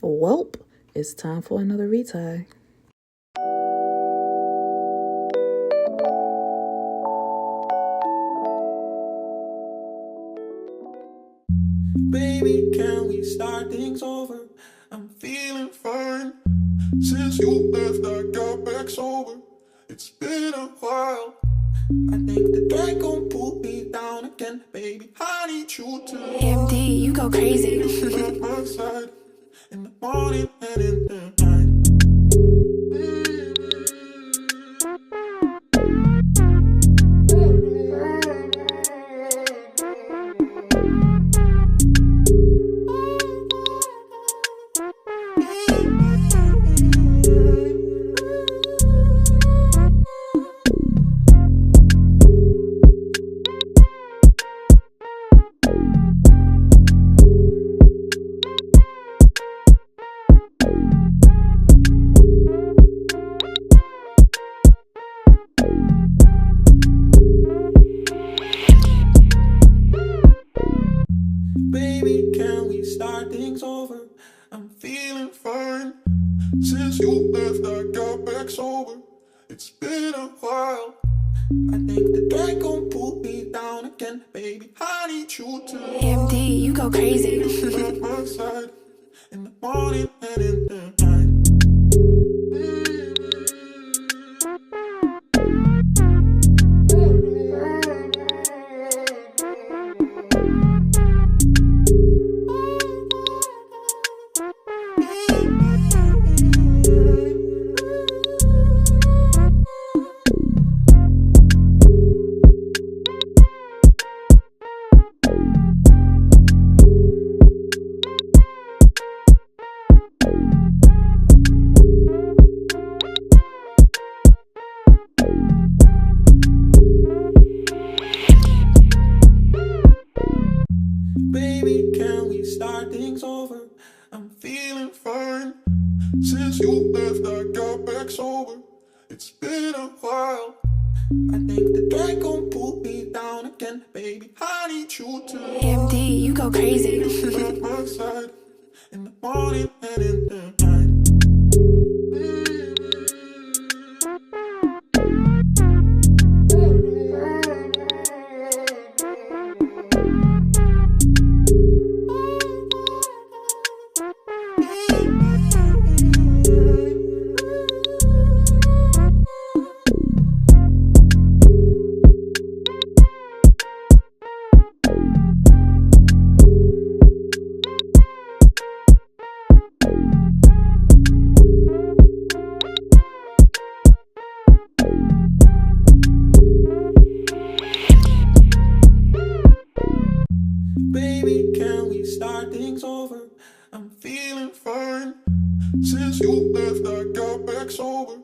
Welp, it's time for another retie. Baby, can we start things over? I'm feeling fine. Since you left, I got back sober. It's been a while. I think the drink gon' pull me down again. Baby, I need you to MD, you go crazy. by my side in the morning and in the night. Baby, can we start things over? I'm feeling fine. Since you left, I got back sober. It's been a while. I think the drink gon' pull me down again. Baby, I need you to MD, you go crazy. by my side in the morning and in the night. Baby, can we start things over? I'm feeling fine. Since you left, I got back sober. It's been a while. I think the drink gon' pull me down again. Baby, I need you to MD, you go crazy. by my side in the morning and in the night. Baby, can we start things over? I'm feeling fine. Since you left, I got back sober.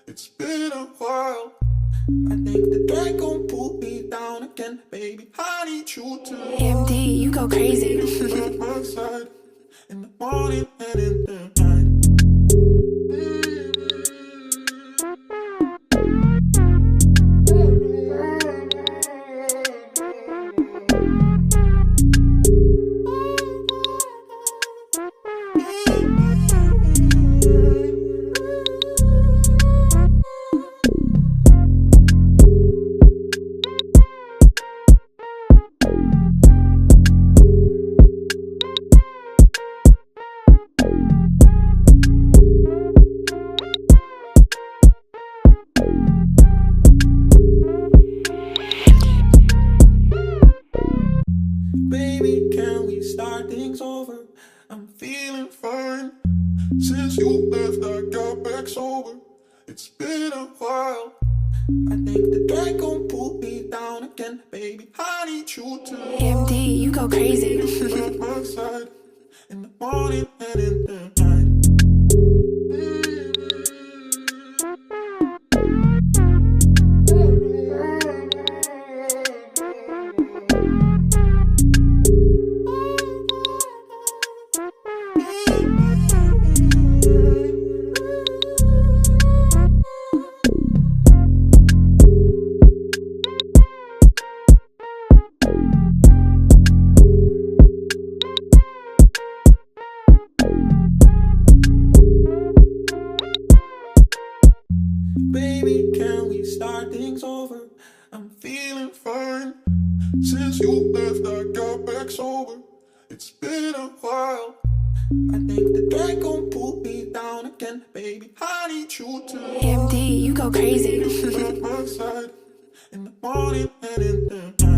It's been a while. I think the drink gon' pull me down again. Baby, I need you to MD, you go crazy. by my side in the morning and in the night. Baby, can we start things over? I'm feeling fine. Since you left, I got back sober. It's been a while. I think the drink gon' pull me down again. Baby, I need you to MD, you go crazy. by my side in the morning and in the night. start things over. I'm feeling fine. Since you left, I got back sober. It's been a while. I think the drink gon' pull me down again, baby. I need you to MD, you go crazy. be by my side in the morning and in the night.